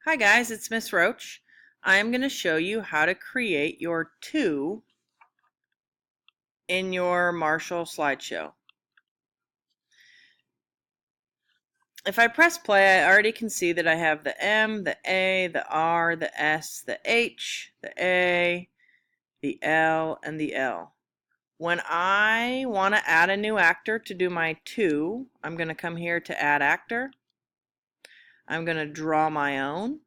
Hi guys, it's Miss Roach. I am going to show you how to create your 2 in your Marshall slideshow. If I press play, I already can see that I have the M, the A, the R, the S, the H, the A, the L, and the L. When I want to add a new actor to do my 2, I'm going to come here to Add Actor. I'm going to draw my own.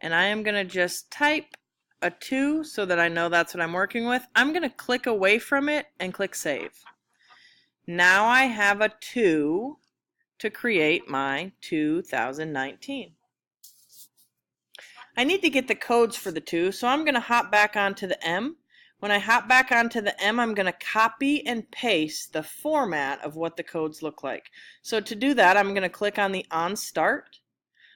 And I am going to just type a 2 so that I know that's what I'm working with. I'm going to click away from it and click Save. Now I have a 2 to create my 2019. I need to get the codes for the 2, so I'm going to hop back onto the M. When I hop back onto the M, I'm going to copy and paste the format of what the codes look like. So to do that, I'm going to click on the On Start.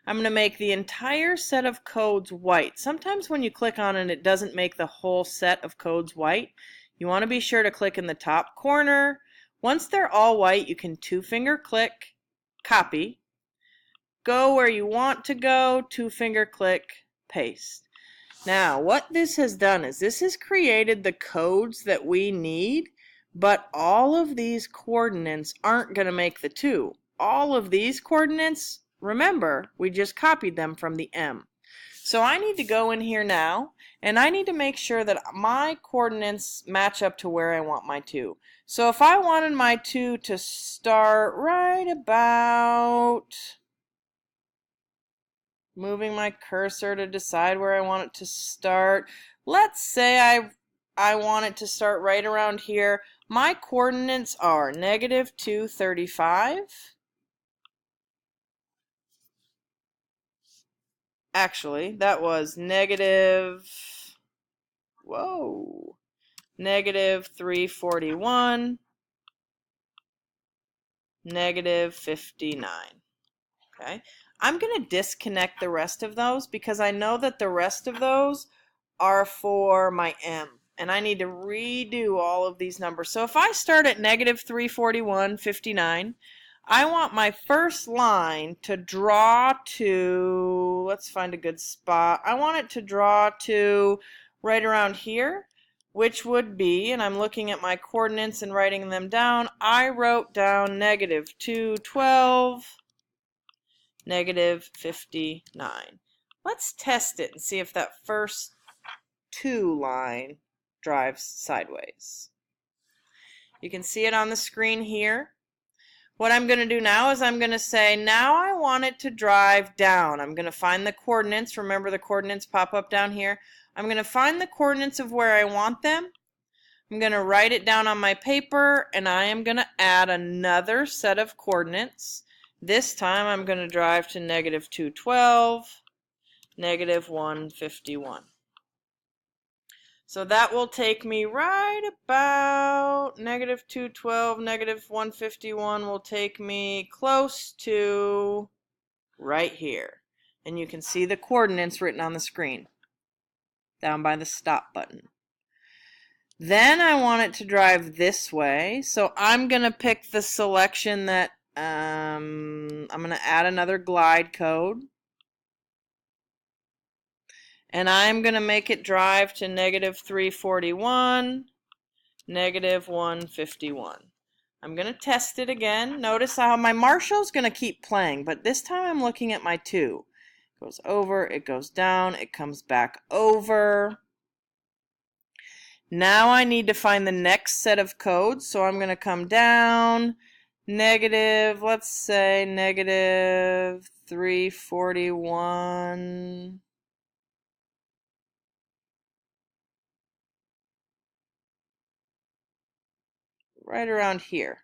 I'm going to make the entire set of codes white. Sometimes when you click on it, it doesn't make the whole set of codes white. You want to be sure to click in the top corner. Once they're all white, you can 2-finger click, copy, go where you want to go, 2-finger click, paste. Now, what this has done is this has created the codes that we need, but all of these coordinates aren't going to make the 2. All of these coordinates, remember, we just copied them from the M. So I need to go in here now, and I need to make sure that my coordinates match up to where I want my 2. So if I wanted my 2 to start right about, moving my cursor to decide where I want it to start. Let's say I want it to start right around here. My coordinates are -235. Actually, that was -341, -59. Okay. I'm going to disconnect the rest of those because I know that the rest of those are for my M. And I need to redo all of these numbers. So if I start at -341.59, I want my first line to draw to, let's find a good spot. I want it to draw to right around here, which would be, and I'm looking at my coordinates and writing them down, I wrote down -212, -59. Let's test it and see if that first 2 line drives sideways. You can see it on the screen here. What I'm going to do now is I'm going to say, now I want it to drive down. I'm going to find the coordinates. Remember, the coordinates pop up down here. I'm going to find the coordinates of where I want them. I'm going to write it down on my paper, and I am going to add another set of coordinates. This time I'm going to drive to -212, -151. So that will take me right about -212, -151 will take me close to right here. And you can see the coordinates written on the screen down by the stop button. Then I want it to drive this way, so I'm going to pick the selection that I'm going to add another glide code. And I'm going to make it drive to -341, -151. I'm going to test it again. Notice how my Marshall's going to keep playing, but this time I'm looking at my 2. It goes over, it goes down, it comes back over. Now I need to find the next set of codes, so I'm going to come down, let's say -341. Right around here.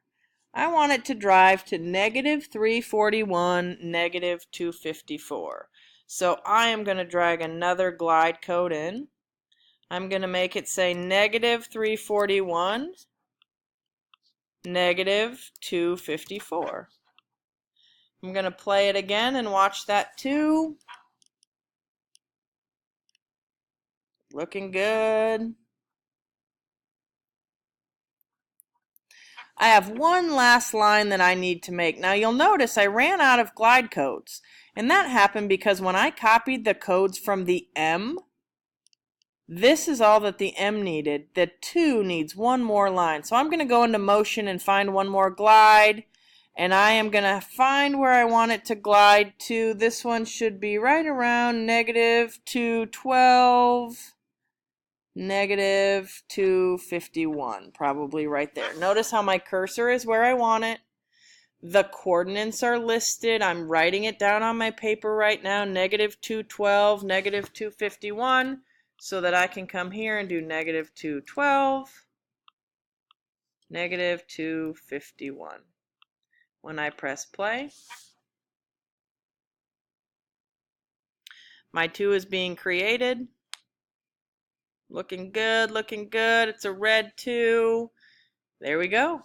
I want it to drive to -341, -254. So I am going to drag another glide code in. I'm going to make it say -341, -254. I'm going to play it again and watch that too. Looking good. I have one last line that I need to make. Now you'll notice I ran out of glide codes, and that happened because when I copied the codes from the M, this is all that the M needed. The 2 needs one more line. So I'm going to go into Motion and find one more glide, and I am going to find where I want it to glide to. This one should be right around -212, -251, probably right there. Notice how my cursor is where I want it. The coordinates are listed. I'm writing it down on my paper right now, -212, -251, so that I can come here and do -212, -251. When I press play, my 2 is being created. Looking good, looking good. It's a red 2. There we go.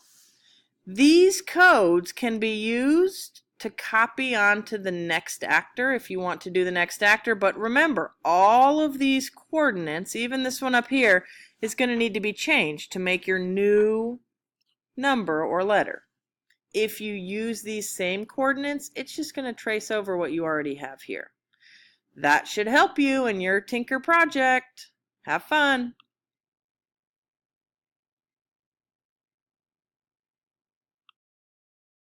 These codes can be used to copy onto the next actor if you want to do the next actor, but remember, all of these coordinates, even this one up here, is going to need to be changed to make your new number or letter. If you use these same coordinates, it's just going to trace over what you already have here. That should help you in your Tinker project. Have fun!